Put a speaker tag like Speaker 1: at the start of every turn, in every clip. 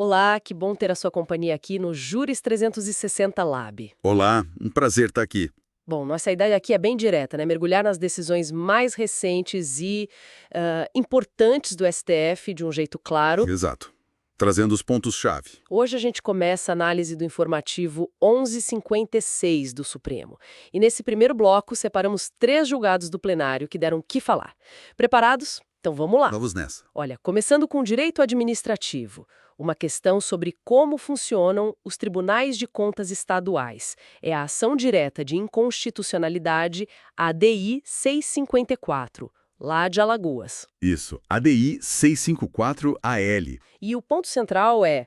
Speaker 1: Olá, que bom ter a sua companhia aqui no Júris 360 Lab.
Speaker 2: Olá, um prazer estar aqui.
Speaker 1: Bom, nossa ideia aqui é bem direta, né? Mergulhar nas decisões mais recentes e importantes do STF de um jeito claro.
Speaker 2: Exato. Trazendo os pontos-chave.
Speaker 1: Hoje a gente começa a análise do informativo 1156 do Supremo. E nesse primeiro bloco separamos 3 julgados do plenário que deram o que falar. Preparados? Então vamos lá.
Speaker 2: Vamos nessa.
Speaker 1: Olha, começando com o direito administrativo, uma questão sobre como funcionam os tribunais de contas estaduais. É a ação direta de inconstitucionalidade ADI 654, lá de Alagoas.
Speaker 2: Isso, ADI 654-AL.
Speaker 1: E o ponto central é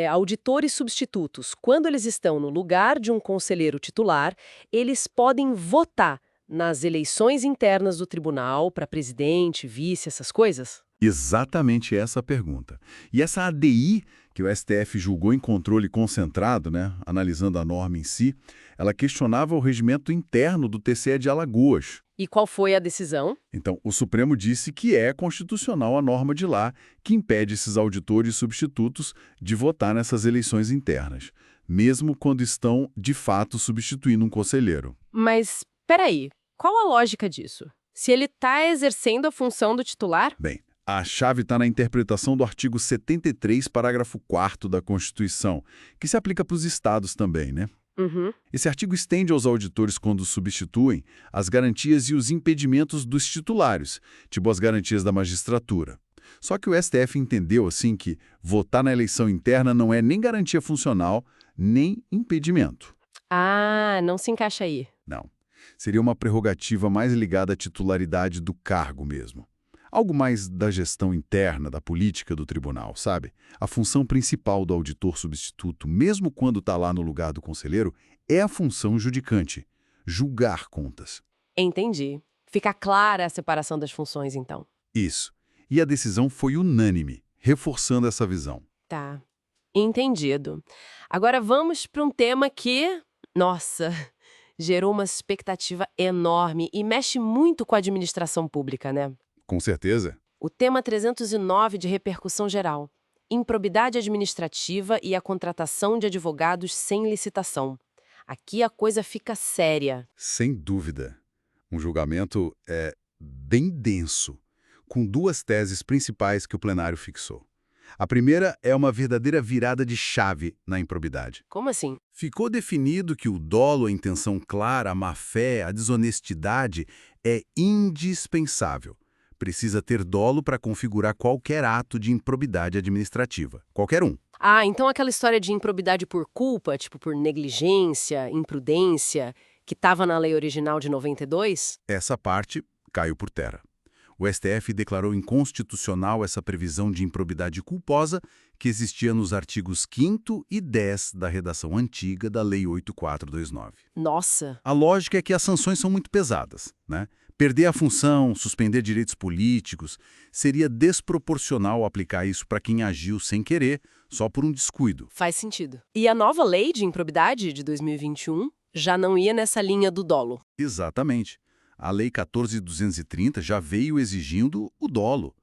Speaker 1: auditores substitutos. Quando eles estão no lugar de um conselheiro titular, eles podem votar nas eleições internas do tribunal para presidente, vice, essas coisas?
Speaker 2: Exatamente essa a pergunta. E essa ADI, que o STF julgou em controle concentrado, né, analisando a norma em si, ela questionava o regimento interno do TCE de Alagoas.
Speaker 1: E qual foi a decisão?
Speaker 2: Então, o Supremo disse que é constitucional a norma de lá que impede esses auditores substitutos de votar nessas eleições internas, mesmo quando estão, de fato, substituindo um conselheiro.
Speaker 1: Mas, peraí, qual a lógica disso? Se ele está exercendo a função do titular?
Speaker 2: Bem, a chave está na interpretação do artigo 73, parágrafo 4º da Constituição, que se aplica para os estados também, né?
Speaker 1: Uhum.
Speaker 2: Esse artigo estende aos auditores, quando substituem, as garantias e os impedimentos dos titulares, tipo as garantias da magistratura. Só que o STF entendeu, assim, que votar na eleição interna não é nem garantia funcional, nem impedimento.
Speaker 1: Ah, não se encaixa aí.
Speaker 2: Não. Seria uma prerrogativa mais ligada à titularidade do cargo mesmo. Algo mais da gestão interna, da política do tribunal, sabe? A função principal do auditor substituto, mesmo quando está lá no lugar do conselheiro, é a função judicante, julgar contas.
Speaker 1: Entendi. Fica clara a separação das funções, então.
Speaker 2: Isso. E a decisão foi unânime, reforçando essa visão.
Speaker 1: Tá. Entendido. Agora vamos para um tema que, nossa, gerou uma expectativa enorme e mexe muito com a administração pública, né?
Speaker 2: Com certeza.
Speaker 1: O tema 309 de repercussão geral. Improbidade administrativa e a contratação de advogados sem licitação. Aqui a coisa fica séria.
Speaker 2: Sem dúvida. Um julgamento bem denso, com 2 teses principais que o plenário fixou. A primeira é uma verdadeira virada de chave na improbidade.
Speaker 1: Como assim?
Speaker 2: Ficou definido que o dolo, a intenção clara, a má-fé, a desonestidade é indispensável. Precisa ter dolo para configurar qualquer ato de improbidade administrativa. Qualquer um.
Speaker 1: Ah, então aquela história de improbidade por culpa, tipo por negligência, imprudência, que estava na lei original de 92?
Speaker 2: Essa parte caiu por terra. O STF declarou inconstitucional essa previsão de improbidade culposa que existia nos artigos 5º e 10 da redação antiga da Lei 8429.
Speaker 1: Nossa!
Speaker 2: A lógica é que as sanções são muito pesadas, né? Perder a função, suspender direitos políticos, seria desproporcional aplicar isso para quem agiu sem querer, só por um descuido.
Speaker 1: Faz sentido. E a nova lei de improbidade de 2021 já não ia nessa linha do dolo.
Speaker 2: Exatamente. A Lei 14.230 já veio exigindo o dolo.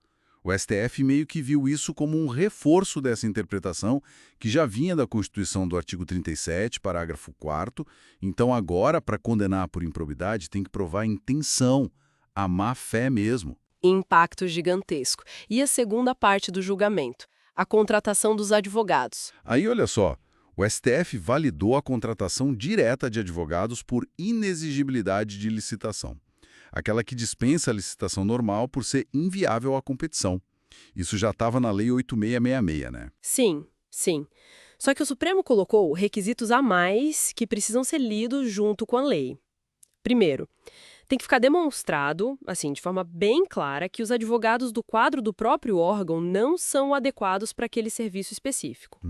Speaker 2: O STF meio que viu isso como um reforço dessa interpretação, que já vinha da Constituição do artigo 37, parágrafo 4º. Então agora, para condenar por improbidade, tem que provar a intenção, a má-fé mesmo.
Speaker 1: Impacto gigantesco. E a segunda parte do julgamento, a contratação dos advogados.
Speaker 2: Aí, olha só, o STF validou a contratação direta de advogados por inexigibilidade de licitação. Aquela que dispensa a licitação normal por ser inviável à competição. Isso já estava na Lei 8666, né?
Speaker 1: Sim, sim. Só que o Supremo colocou requisitos a mais que precisam ser lidos junto com a lei. Primeiro, tem que ficar demonstrado, assim, de forma bem clara, que os advogados do quadro do próprio órgão não são adequados para aquele serviço específico.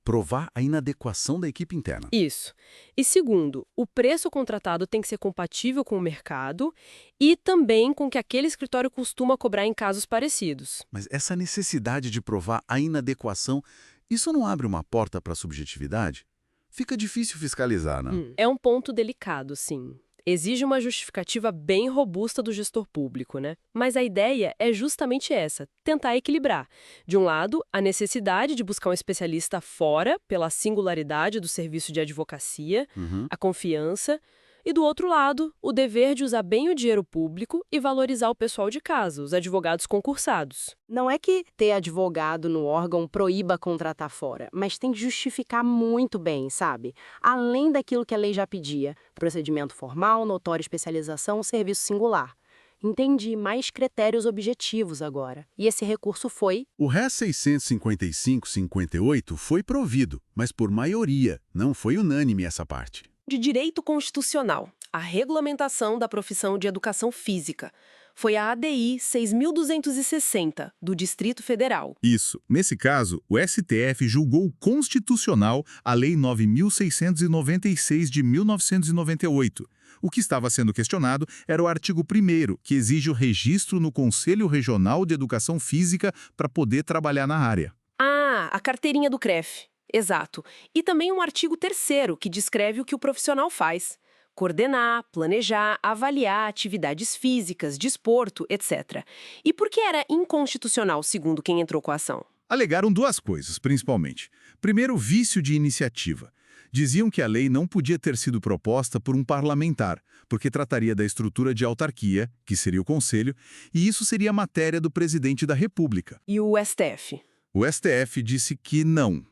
Speaker 2: Provar a inadequação da equipe interna.
Speaker 1: Isso. E segundo, o preço contratado tem que ser compatível com o mercado e também com o que aquele escritório costuma cobrar em casos parecidos.
Speaker 2: Mas essa necessidade de provar a inadequação, isso não abre uma porta para a subjetividade? Fica difícil fiscalizar, né?
Speaker 1: É um ponto delicado, sim. Exige uma justificativa bem robusta do gestor público, né? Mas a ideia é justamente essa, tentar equilibrar. De um lado, a necessidade de buscar um especialista fora, pela singularidade do serviço de advocacia,
Speaker 2: Uhum.
Speaker 1: a confiança, e do outro lado, o dever de usar bem o dinheiro público e valorizar o pessoal de casa, os advogados concursados.
Speaker 3: Não é que ter advogado no órgão proíba contratar fora, mas tem que justificar muito bem, sabe? Além daquilo que a lei já pedia: procedimento formal, notória especialização, serviço singular. Entendi, mais critérios objetivos agora. E esse recurso foi.
Speaker 2: O RES 655-58 foi provido, mas por maioria, não foi unânime essa parte.
Speaker 1: De direito constitucional, a regulamentação da profissão de educação física. Foi a ADI 6.260, do Distrito Federal.
Speaker 4: Isso. Nesse caso, o STF julgou constitucional a Lei 9.696 de 1998. O que estava sendo questionado era o artigo 1º, que exige o registro no Conselho Regional de Educação Física para poder trabalhar na área.
Speaker 1: Ah, a carteirinha do CREF. Exato. E também um artigo 3º, que descreve o que o profissional faz. Coordenar, planejar, avaliar atividades físicas, desporto, etc. E por que era inconstitucional, segundo quem entrou com a ação?
Speaker 4: Alegaram duas coisas, principalmente. Primeiro, vício de iniciativa. Diziam que a lei não podia ter sido proposta por um parlamentar, porque trataria da estrutura de autarquia, que seria o Conselho, e isso seria matéria do presidente da República.
Speaker 1: E o STF?
Speaker 4: O STF disse que não,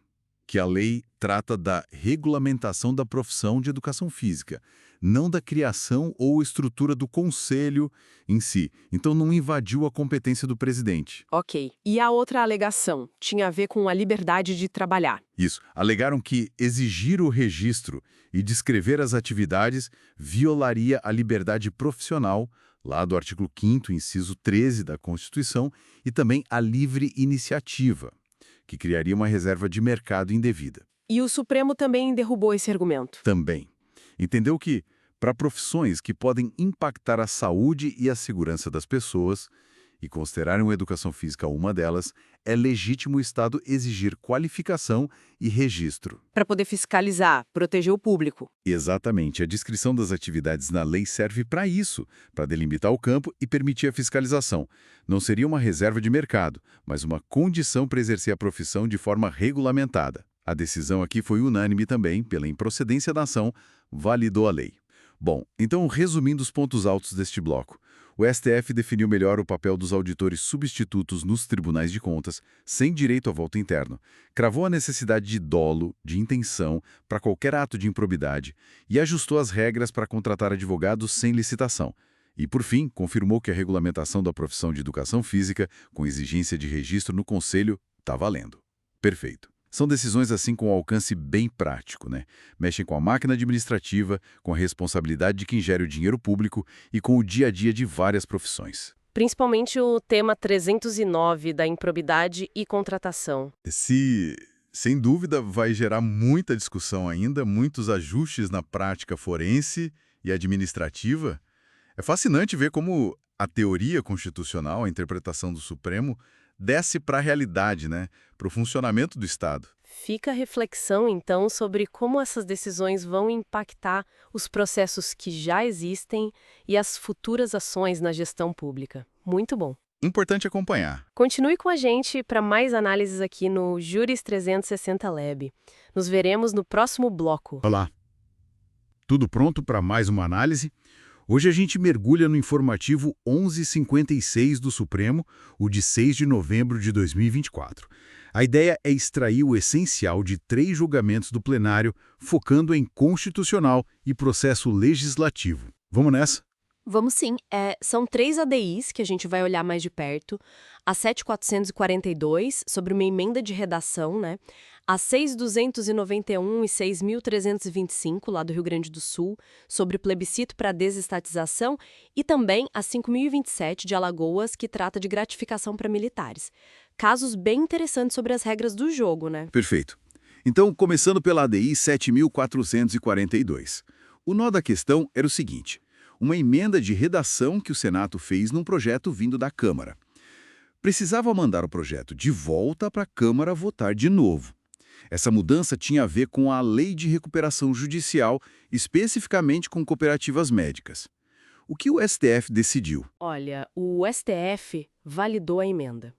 Speaker 4: que a lei trata da regulamentação da profissão de educação física, não da criação ou estrutura do conselho em si. Então não invadiu a competência do presidente.
Speaker 1: Ok. E a outra alegação tinha a ver com a liberdade de trabalhar.
Speaker 4: Isso. Alegaram que exigir o registro e descrever as atividades violaria a liberdade profissional, lá do artigo 5º, inciso 13 da Constituição, e também a livre iniciativa, que criaria uma reserva de mercado indevida.
Speaker 1: E o Supremo também derrubou esse argumento.
Speaker 4: Também. Entendeu que, para profissões que podem impactar a saúde e a segurança das pessoas, e considerarem a educação física uma delas, é legítimo o Estado exigir qualificação e registro.
Speaker 1: Para poder fiscalizar, proteger o público.
Speaker 4: Exatamente. A descrição das atividades na lei serve para isso, para delimitar o campo e permitir a fiscalização. Não seria uma reserva de mercado, mas uma condição para exercer a profissão de forma regulamentada. A decisão aqui foi unânime também, pela improcedência da ação, validou a lei. Bom, então resumindo os pontos altos deste bloco. O STF definiu melhor o papel dos auditores substitutos nos tribunais de contas, sem direito a voto interno. Cravou a necessidade de dolo, de intenção, para qualquer ato de improbidade e ajustou as regras para contratar advogados sem licitação. E, por fim, confirmou que a regulamentação da profissão de educação física, com exigência de registro no Conselho, está valendo. Perfeito. São decisões assim com alcance bem prático, né? Mexem com a máquina administrativa, com a responsabilidade de quem gera o dinheiro público e com o dia a dia de várias profissões.
Speaker 1: Principalmente o tema 309 da improbidade e contratação.
Speaker 4: Sem dúvida, vai gerar muita discussão ainda, muitos ajustes na prática forense e administrativa. É fascinante ver como a teoria constitucional, a interpretação do Supremo, desce para a realidade, né? Para o funcionamento do Estado.
Speaker 1: Fica a reflexão, então, sobre como essas decisões vão impactar os processos que já existem e as futuras ações na gestão pública. Muito bom.
Speaker 4: Importante acompanhar.
Speaker 1: Continue com a gente para mais análises aqui no Juris 360 Lab. Nos veremos no próximo bloco.
Speaker 2: Olá. Tudo pronto para mais uma análise? Hoje a gente mergulha no informativo 1156 do Supremo, o de 6 de novembro de 2024. A ideia é extrair o essencial de 3 julgamentos do plenário, focando em constitucional e processo legislativo. Vamos nessa?
Speaker 1: Vamos sim. São 3 ADIs que a gente vai olhar mais de perto. A 7442, sobre uma emenda de redação, né? A 6291 e 6325, lá do Rio Grande do Sul, sobre plebiscito para desestatização. E também a 5027, de Alagoas, que trata de gratificação para militares. Casos bem interessantes sobre as regras do jogo, né?
Speaker 2: Perfeito. Então, começando pela ADI 7442. O nó da questão era o seguinte: uma emenda de redação que o Senado fez num projeto vindo da Câmara. Precisava mandar o projeto de volta para a Câmara votar de novo. Essa mudança tinha a ver com a Lei de Recuperação Judicial, especificamente com cooperativas médicas. O que o STF decidiu?
Speaker 1: Olha, o STF validou a emenda.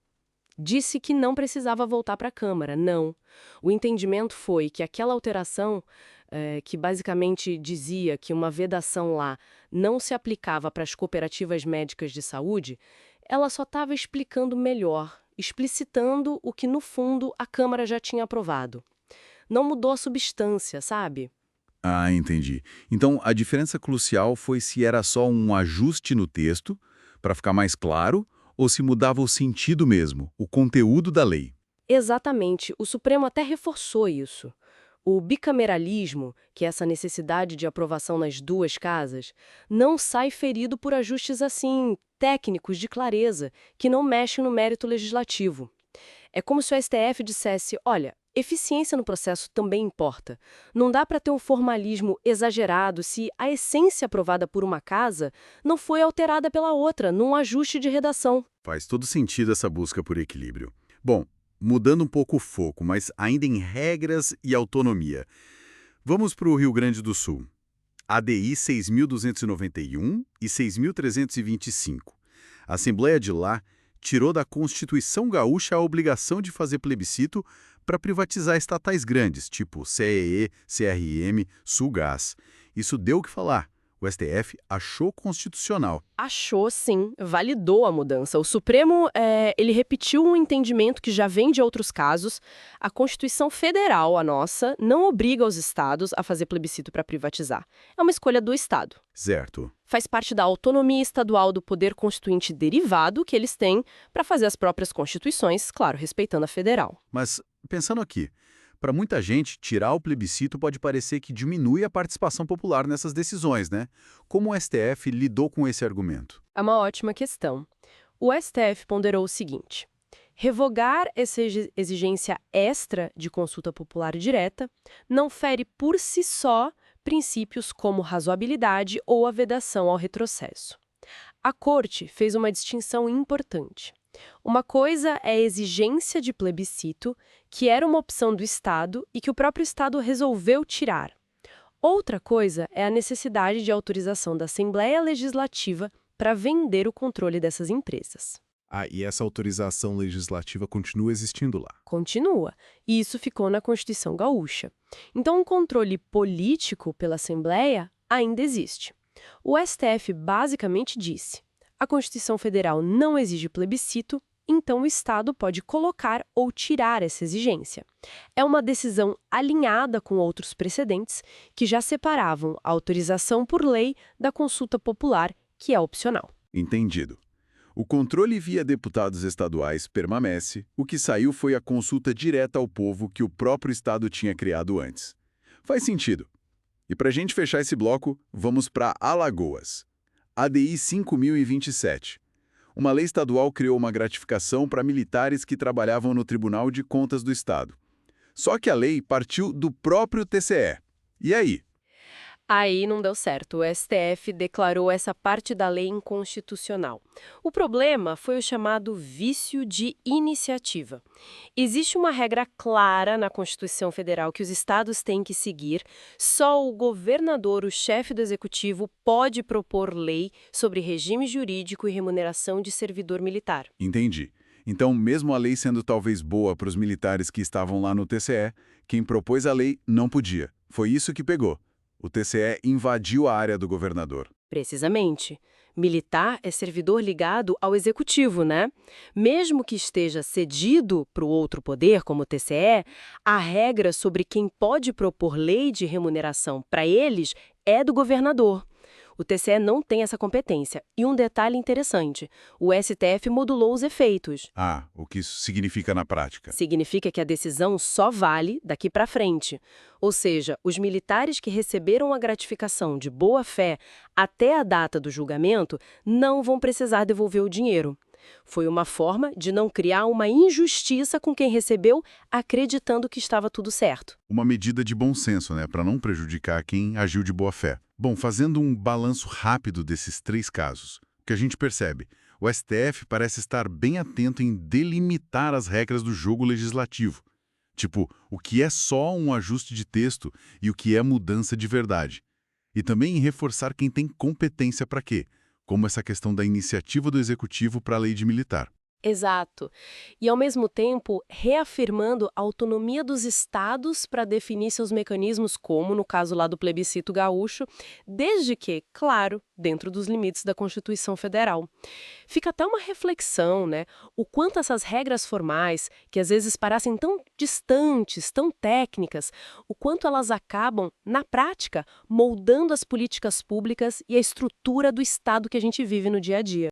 Speaker 1: Disse que não precisava voltar para a Câmara, não. O entendimento foi que aquela alteração, que basicamente dizia que uma vedação lá não se aplicava para as cooperativas médicas de saúde, ela só estava explicando melhor, explicitando o que, no fundo, a Câmara já tinha aprovado. Não mudou a substância, sabe?
Speaker 2: Ah, entendi. Então, a diferença crucial foi se era só um ajuste no texto, para ficar mais claro, ou se mudava o sentido mesmo, o conteúdo da lei.
Speaker 1: Exatamente. O Supremo até reforçou isso. O bicameralismo, que é essa necessidade de aprovação nas duas casas, não sai ferido por ajustes assim, técnicos de clareza, que não mexem no mérito legislativo. É como se o STF dissesse, olha, eficiência no processo também importa. Não dá para ter um formalismo exagerado se a essência aprovada por uma casa não foi alterada pela outra, num ajuste de redação.
Speaker 2: Faz todo sentido essa busca por equilíbrio. Bom, mudando um pouco o foco, mas ainda em regras e autonomia. Vamos para o Rio Grande do Sul. ADI 6.291 e 6.325. A Assembleia de lá tirou da Constituição Gaúcha a obrigação de fazer plebiscito para privatizar estatais grandes, tipo CEE, CRM, Sulgás. Isso deu o que falar. O STF achou constitucional.
Speaker 1: Achou, sim, validou a mudança. O Supremo, ele repetiu um entendimento que já vem de outros casos. A Constituição Federal, a nossa, não obriga os estados a fazer plebiscito para privatizar. É uma escolha do Estado.
Speaker 2: Certo.
Speaker 1: Faz parte da autonomia estadual do poder constituinte derivado que eles têm para fazer as próprias constituições, claro, respeitando a federal.
Speaker 2: Mas, pensando aqui, para muita gente, tirar o plebiscito pode parecer que diminui a participação popular nessas decisões, né? Como o STF lidou com esse argumento?
Speaker 1: É uma ótima questão. O STF ponderou o seguinte: revogar essa exigência extra de consulta popular direta não fere por si só princípios como razoabilidade ou a vedação ao retrocesso. A Corte fez uma distinção importante. Uma coisa é a exigência de plebiscito, que era uma opção do Estado e que o próprio Estado resolveu tirar. Outra coisa é a necessidade de autorização da Assembleia Legislativa para vender o controle dessas empresas.
Speaker 4: Ah, e essa autorização legislativa continua existindo lá.
Speaker 1: Continua, e isso ficou na Constituição Gaúcha. Então, o controle político pela Assembleia ainda existe. O STF basicamente disse: a Constituição Federal não exige plebiscito, então o Estado pode colocar ou tirar essa exigência. É uma decisão alinhada com outros precedentes que já separavam a autorização por lei da consulta popular, que é opcional.
Speaker 2: Entendido. O controle via deputados estaduais permanece, o que saiu foi a consulta direta ao povo que o próprio Estado tinha criado antes. Faz sentido. E para a gente fechar esse bloco, vamos para Alagoas. ADI 5.027. Uma lei estadual criou uma gratificação para militares que trabalhavam no Tribunal de Contas do Estado. Só que a lei partiu do próprio TCE. E aí?
Speaker 1: Aí não deu certo. O STF declarou essa parte da lei inconstitucional. O problema foi o chamado vício de iniciativa. Existe uma regra clara na Constituição Federal que os estados têm que seguir. Só o governador, o chefe do executivo, pode propor lei sobre regime jurídico e remuneração de servidor militar.
Speaker 2: Entendi. Então, mesmo a lei sendo talvez boa para os militares que estavam lá no TCE, quem propôs a lei não podia. Foi isso que pegou. O TCE invadiu a área do governador.
Speaker 1: Precisamente. Militar é servidor ligado ao executivo, né? Mesmo que esteja cedido para o outro poder, como o TCE, a regra sobre quem pode propor lei de remuneração para eles é do governador. O TCE não tem essa competência. E um detalhe interessante, o STF modulou os efeitos.
Speaker 2: Ah, o que isso significa na prática?
Speaker 1: Significa que a decisão só vale daqui para frente. Ou seja, os militares que receberam a gratificação de boa-fé até a data do julgamento não vão precisar devolver o dinheiro. Foi uma forma de não criar uma injustiça com quem recebeu, acreditando que estava tudo certo.
Speaker 2: Uma medida de bom senso, né, para não prejudicar quem agiu de boa fé. Bom, fazendo um balanço rápido desses três casos, o que a gente percebe? O STF parece estar bem atento em delimitar as regras do jogo legislativo. Tipo, o que é só um ajuste de texto e o que é mudança de verdade. E também em reforçar quem tem competência para quê, como essa questão da iniciativa do executivo para a lei de militar.
Speaker 1: Exato. E, ao mesmo tempo, reafirmando a autonomia dos estados para definir seus mecanismos, como no caso lá do plebiscito gaúcho, desde que, claro, dentro dos limites da Constituição Federal. Fica até uma reflexão, né? O quanto essas regras formais, que às vezes parecem tão distantes, tão técnicas, o quanto elas acabam, na prática, moldando as políticas públicas e a estrutura do Estado que a gente vive no dia a dia.